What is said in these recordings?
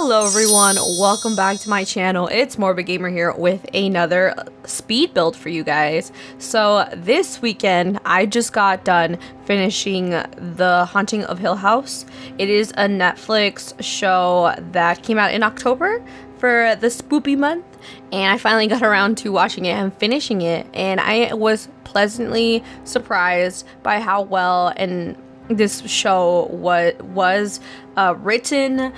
Hello everyone, welcome back to my channel. It's Morbid Gamer here with another speed build for you guys. So this weekend I just got done finishing The Haunting of Hill House. It is a Netflix show that came out in October for the spoopy month, and I finally got around to watching it and finishing it, and I was pleasantly surprised by how well and this show was written,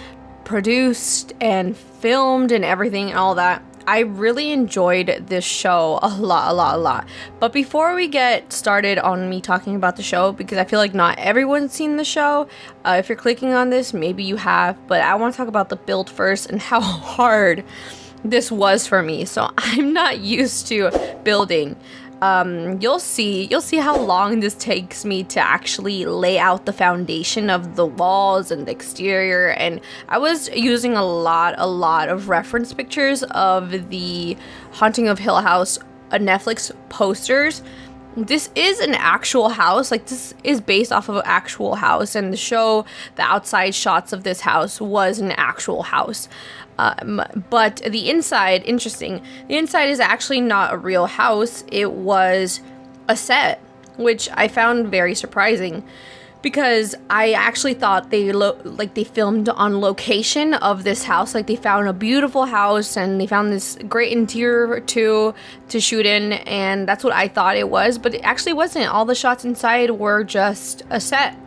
produced, and filmed, and everything and all that. I really enjoyed this show a lot. But before we get started on me talking about the show, because I feel like not everyone's seen the show, if you're clicking on this, maybe you have, but I want to talk about the build first and how hard this was for me. So I'm not used to building. You'll see how long this takes me to actually lay out the foundation of the walls and the exterior, and I was using a lot of reference pictures of the Haunting of Hill House Netflix posters. This is an actual house, like this is based off of an actual house, and the show, the outside shots of this house was an actual house. But the inside, interesting, the inside is actually not a real house. It was a set, which I found very surprising, because I actually thought they filmed on location of this house. Like they found a beautiful house and they found this great interior to shoot in, and that's what I thought it was, but it actually wasn't. All the shots inside were just a set.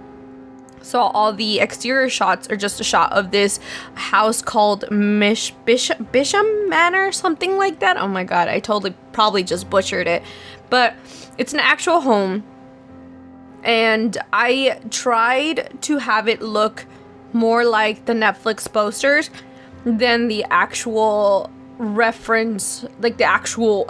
So all the exterior shots are just a shot of this house called Bisham Manor, something like that. Oh my god, I probably just butchered it. But it's an actual home, and I tried to have it look more like the Netflix posters than the actual reference, like the actual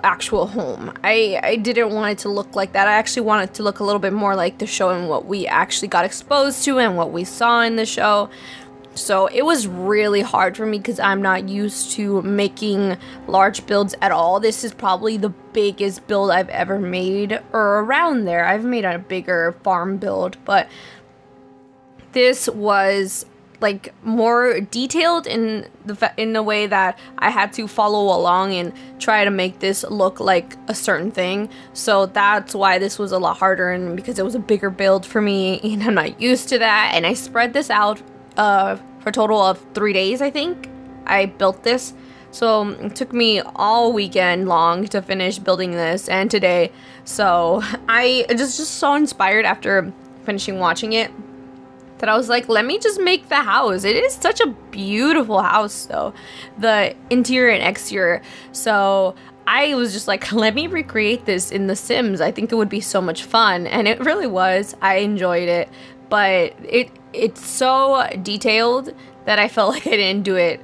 home. I didn't want it to look like that. I actually wanted it to look a little bit more like the show and what we actually got exposed to and what we saw in the show. So it was really hard for me because I'm not used to making large builds at all. This is probably the biggest build I've ever made, or around there. I've made a bigger farm build, but this was like more detailed in the way that I had to follow along and try to make this look like a certain thing. So that's why this was a lot harder, and because it was a bigger build for me and I'm not used to that. And I spread this out for a total of 3 days, I think. I built this. So it took me all weekend long to finish building this, and today. So I just so inspired after finishing watching it that I was like, let me just make the house. It is such a beautiful house though, the interior and exterior. So I was just like, let me recreate this in The Sims. I think it would be so much fun, and it really was. I enjoyed it, but it's so detailed that I felt like I didn't do it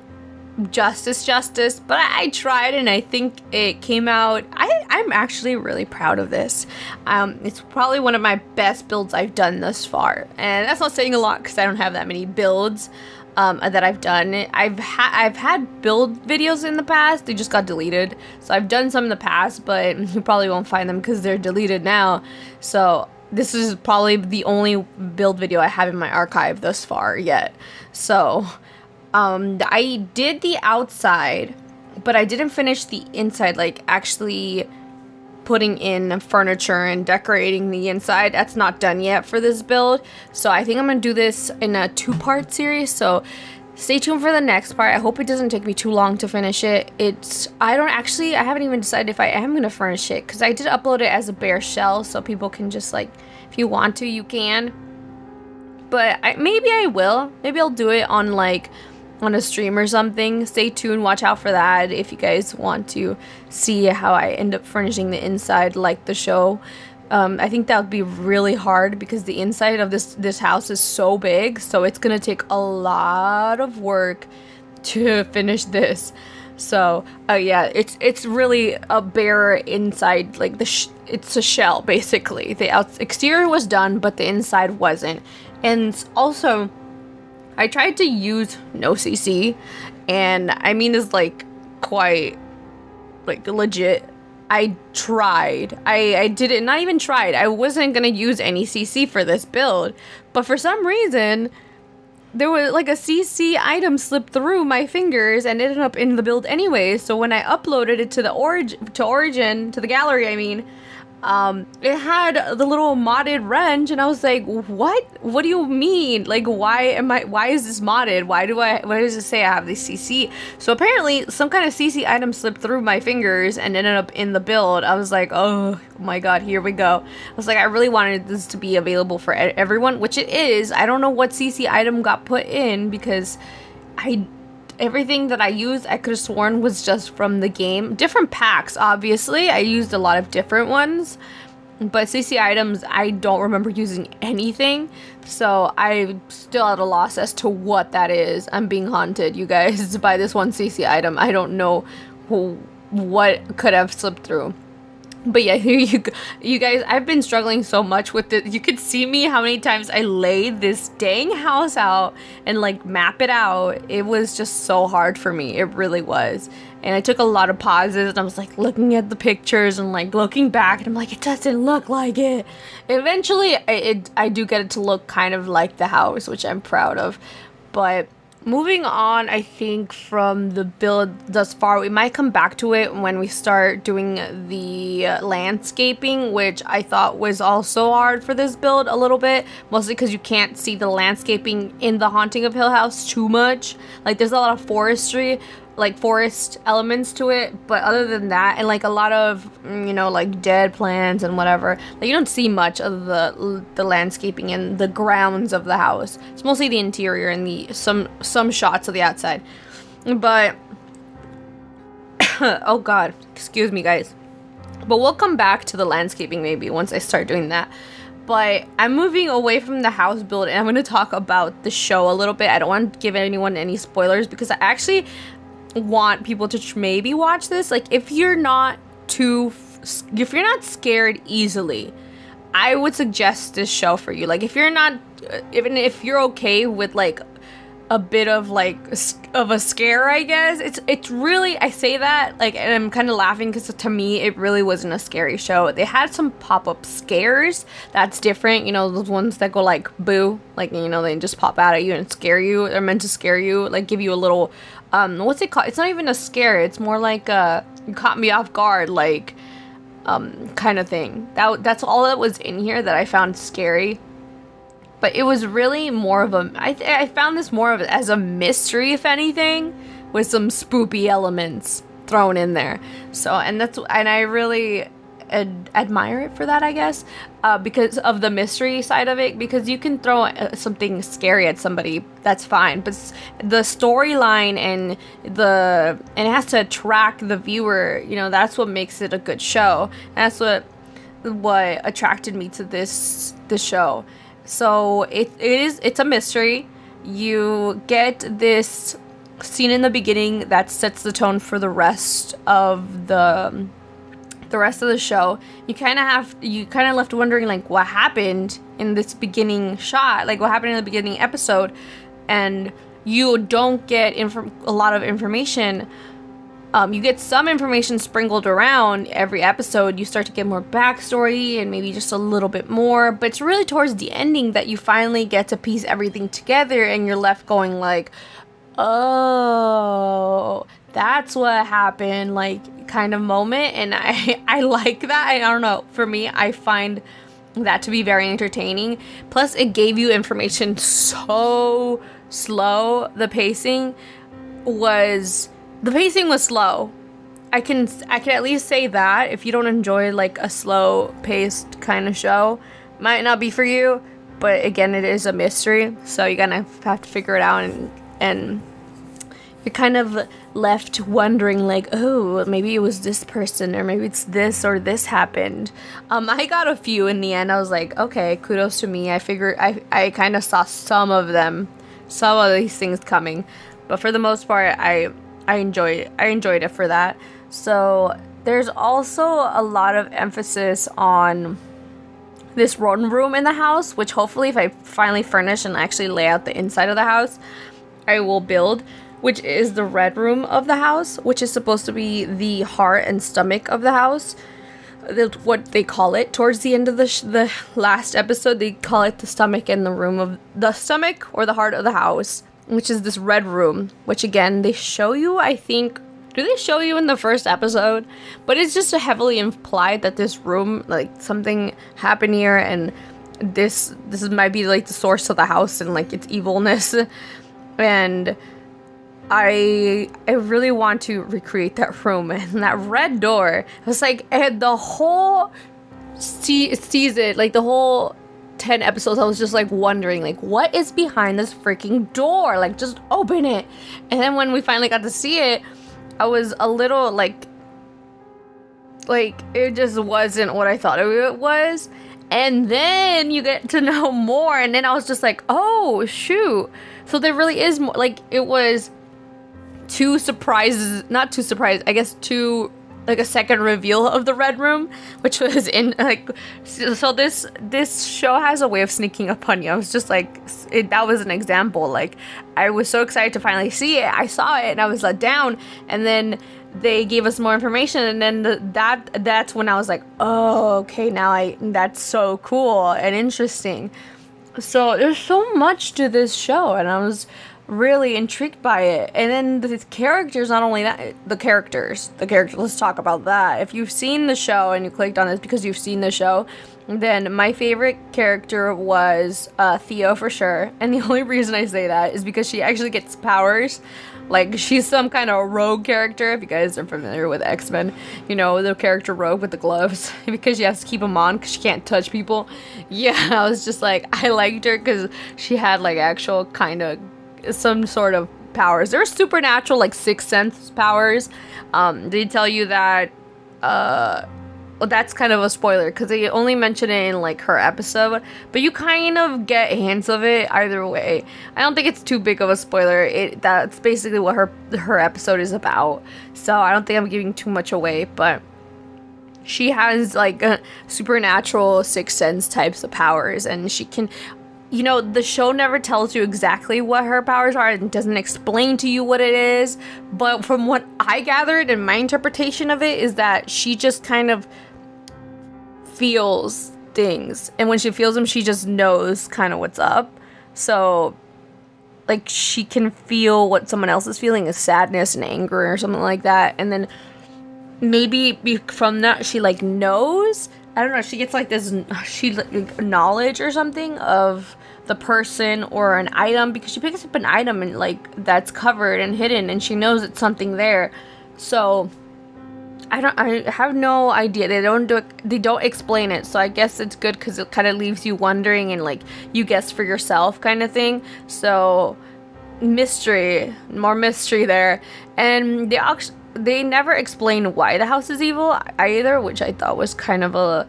justice, but I tried, and I think it came out. I'm actually really proud of this. It's probably one of my best builds I've done thus far, and that's not saying a lot because I don't have that many builds that I've done. I've had build videos in the past. They just got deleted, so I've done some in the past, but you probably won't find them because they're deleted now. So this is probably the only build video I have in my archive thus far yet. So I did the outside, but I didn't finish the inside, like actually putting in furniture and decorating the inside. That's not done yet for this build. So I think I'm gonna do this in a 2-part series. So stay tuned for the next part. I hope it doesn't take me too long to finish it. I haven't even decided if I am gonna furnish it, because I did upload it as a bare shell, so people can just, like, if you want to, you can. But maybe I will. Maybe I'll do it on a stream or something. Stay tuned, watch out for that if you guys want to see how I end up furnishing the inside like the show. I think that would be really hard because the inside of this house is so big, so it's gonna take a lot of work to finish this. So yeah, it's really a bare inside, like it's a shell basically. The exterior was done, but the inside wasn't. And also, I tried to use no CC, and I mean it's like quite like legit. I tried. I didn't, not even tried. I wasn't gonna use any CC for this build, but for some reason there was like a CC item slipped through my fingers and ended up in the build anyway. So when I uploaded it to the Origin, to the gallery, I mean, it had the little modded wrench, and I was like, what do you mean? Like, why is this modded? Why does it say I have this CC? So apparently some kind of CC item slipped through my fingers and ended up in the build. I was like, oh my god, here we go. I was like, I really wanted this to be available for everyone, which it is. I don't know what CC item got put in, because everything that I used, I could have sworn was just from the game. Different packs, obviously. I used a lot of different ones. But CC items, I don't remember using anything. So I'm still at a loss as to what that is. I'm being haunted, you guys, by this one CC item. I don't know what could have slipped through. But yeah, here you guys, I've been struggling so much with it. You could see me how many times I laid this dang house out and like map it out. It was just so hard for me. It really was. And I took a lot of pauses and I was like looking at the pictures and like looking back, and I'm like, it doesn't look like it. Eventually, I do get it to look kind of like the house, which I'm proud of. But moving on, I think, from the build thus far, we might come back to it when we start doing the landscaping, which I thought was also hard for this build a little bit, mostly because you can't see the landscaping in the Haunting of Hill House too much. Like, there's a lot of forestry, like forest elements to it, but other than that, and like a lot of, you know, like dead plants and whatever, like you don't see much of the landscaping and the grounds of the house. It's mostly the interior and the some shots of the outside. But oh god, excuse me guys, but we'll come back to the landscaping maybe once I start doing that. But I'm moving away from the house build, and I'm going to talk about the show a little bit. I don't want to give anyone any spoilers, because I actually want people to maybe watch this. Like, if you're not scared easily, I would suggest this show for you. Like, if you're not, even if you're okay with like a bit of like of a scare, I guess it's really, I say that like, and I'm kind of laughing because to me it really wasn't a scary show. They had some pop-up scares that's different, you know, those ones that go like boo, like, you know, they just pop out at you and scare you. They're meant to scare you, like give you a little what's it called? It's not even a scare. It's more like you caught me off guard, like kind of thing. That's all that was in here that I found scary. But it was really more of a, I found this more of as a mystery, if anything, with some spoopy elements thrown in there. So, and I really admire it for that, I guess, because of the mystery side of it, because you can throw something scary at somebody, that's fine, but the storyline and it has to attract the viewer, you know, that's what makes it a good show. And that's what attracted me to this show. So it's a mystery. You get this scene in the beginning that sets the tone for the rest of the show. You kind of left wondering like what happened in this beginning shot, like what happened in the beginning episode, and you don't get a lot of information. You get some information sprinkled around every episode. You start to get more backstory and maybe just a little bit more, but it's really towards the ending that you finally get to piece everything together, and you're left going like, oh, that's what happened, like kind of moment. And I like that. I don't know, for me, I find that to be very entertaining. Plus it gave you information so slow. The pacing was slow. I can at least say that. If you don't enjoy like a slow paced kind of show, might not be for you. But again, it is a mystery, so you're gonna have to figure it out, and you're kind of left wondering like, oh, maybe it was this person, or maybe it's this, or this happened. I got a few in the end. I was like, okay, kudos to me. I figured I kind of saw some of these things coming, but for the most part, I enjoyed it for that. So there's also a lot of emphasis on this one room in the house, which hopefully if I finally furnish and actually lay out the inside of the house, I will build, which is the red room of the house, which is supposed to be the heart and stomach of the house. what they call it towards the end of the last episode. They call it the stomach and the room of the stomach or the heart of the house, which is this red room, which again they show you, I think. Do they show you in the first episode? But it's just heavily implied that this room, like, something happened here, and this might be like the source of the house and like its evilness. And I really want to recreate that room, and that red door. It was like, and the whole season, like the whole 10 episodes, I was just like wondering, like, what is behind this freaking door? Like, just open it. And then when we finally got to see it, I was a little like it just wasn't what I thought it was. And then you get to know more, and then I was just like, oh shoot. So there really is more. Like, it was two surprises, not two surprises, I guess two, like a second reveal of the red room, which was in like, so this show has a way of sneaking up on you. I was just like, that was an example. Like, I was so excited to finally see it. I saw it and I was let down, and then they gave us more information, and then that's when I was like, oh, okay, now that's so cool and interesting. So there's so much to this show, and I was really intrigued by it. And then the characters, not only that, the characters, let's talk about that. If you've seen the show and you clicked on this because you've seen the show, then my favorite character was Theo for sure. And the only reason I say that is because she actually gets powers. Like, she's some kind of rogue character. If you guys are familiar with X-Men, you know, the character Rogue with the gloves, because she has to keep them on because she can't touch people. Yeah, I was just like, I liked her because she had like actual kind of some sort of powers. They're supernatural, like sixth sense powers. They tell you that well, that's kind of a spoiler because they only mention it in like her episode, but you kind of get hints of it either way. I don't think it's too big of a spoiler. That's basically what her episode is about, so I don't think I'm giving too much away. But she has like a supernatural sixth sense types of powers, and she can, you know, the show never tells you exactly what her powers are and doesn't explain to you what it is, but from what I gathered and my interpretation of it is that she just kind of feels things, and when she feels them, she just knows kind of what's up. So like, she can feel what someone else is feeling, is sadness and anger or something like that, and then maybe from that she like knows, I don't know, she gets like this knowledge or something of the person or an item, because she picks up an item and like that's covered and hidden, and she knows it's something there. So I have no idea. They don't explain it, so I guess it's good because it kind of leaves you wondering and like you guess for yourself kind of thing. So more mystery there. And they never explain why the house is evil either, which I thought was kind of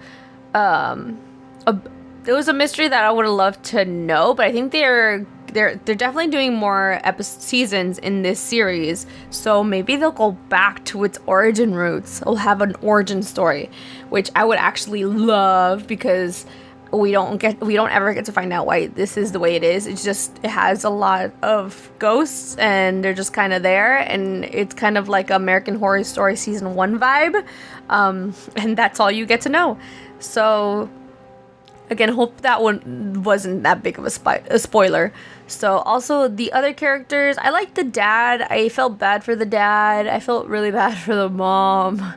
it was a mystery that I would have loved to know. But I think they're definitely doing more seasons in this series, so maybe they'll go back to its origin roots. It'll have an origin story, which I would actually love, because we don't ever get to find out why this is the way it is. It's just, it has a lot of ghosts and they're just kind of there, and it's kind of like American Horror Story season 1 vibe, and that's all you get to know. So again, hope that one wasn't that big of a spoiler. So also the other characters, I like the dad. I felt bad for the dad. I felt really bad for the mom.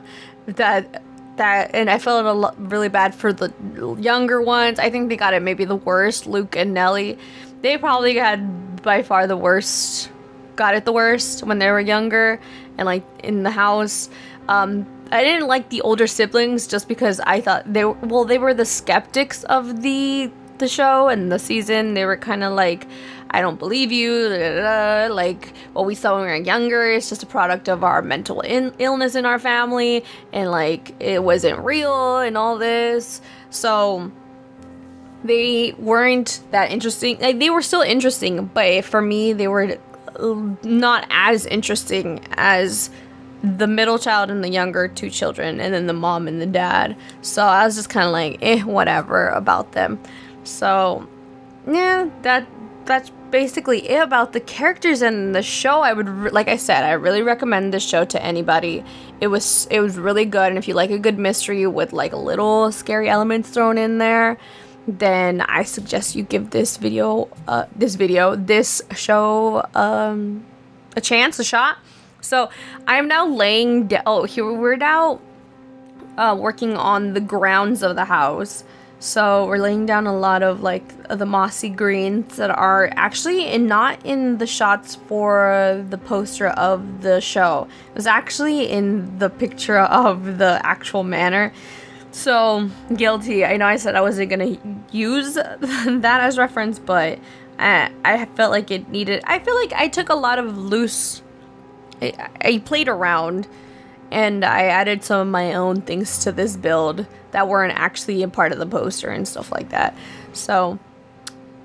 And I felt really bad for the younger ones. I think they got it maybe the worst. Luke and Nellie, they probably had by far the worst. Got it the worst when they were younger and like in the house. I didn't like the older siblings just because I thought they were the skeptics of the show and the season. They were kind of like, I don't believe you, like what we saw when we were younger is just a product of our mental illness in our family, and like it wasn't real and all this. So they weren't that interesting. Like, they were still interesting, but for me they were not as interesting as the middle child and the younger two children, and then the mom and the dad. So I was just kind of like, whatever about them. So yeah, that's basically it about the characters in the show. I would, like I said, I really recommend this show to anybody. It was really good, and if you like a good mystery with like little scary elements thrown in there, then I suggest you give this show a shot. So I'm now laying down. Oh, here we're now working on the grounds of the house. So we're laying down a lot of like the mossy greens that are actually not in the shots for the poster of the show. It was actually in the picture of the actual manor. So guilty. I know I said I wasn't gonna use that as reference, but I felt like it needed. I feel like I took a lot of loose. I played around, and I added some of my own things to this build that weren't actually a part of the poster and stuff like that. So,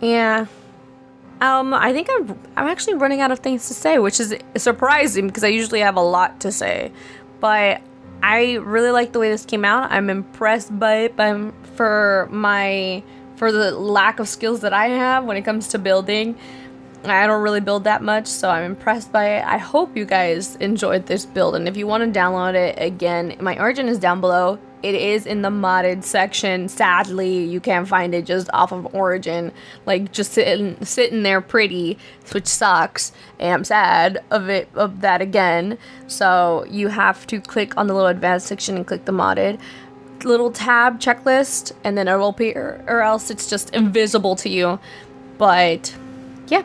yeah. I think I'm actually running out of things to say, which is surprising because I usually have a lot to say. But I really like the way this came out. I'm impressed by it for the lack of skills that I have when it comes to building. I don't really build that much, so I'm impressed by it. I hope you guys enjoyed this build, and if you want to download it, again, my origin is down below. It is in the modded section. Sadly, you can't find it just off of origin, like just sitting there pretty, which sucks, and I'm sad of that again. So you have to click on the little advanced section and click the modded little tab checklist, and then it will appear, or else it's just invisible to you. But yeah.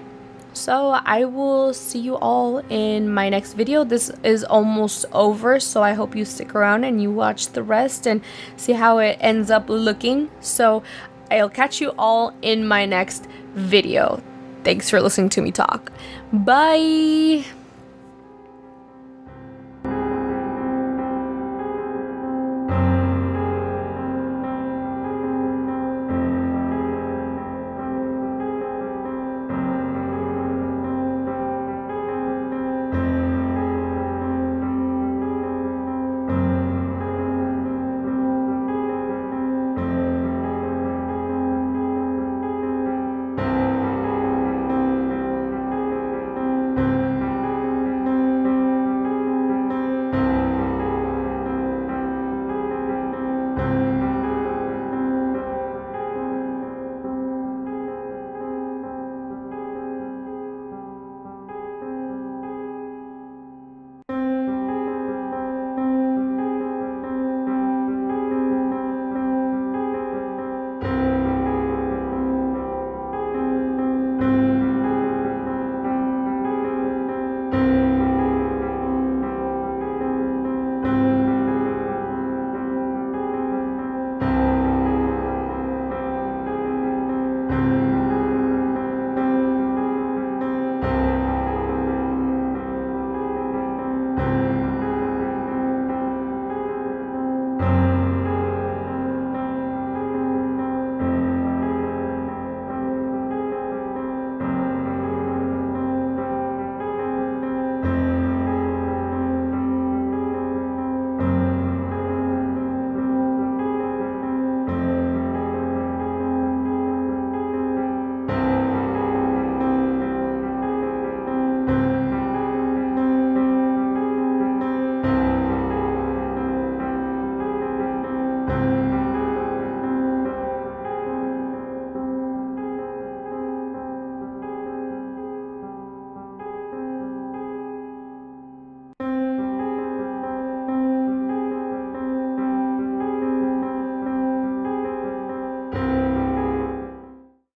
So I will see you all in my next video. This is almost over, so I hope you stick around and you watch the rest and see how it ends up looking. So I'll catch you all in my next video. Thanks for listening to me talk. Bye!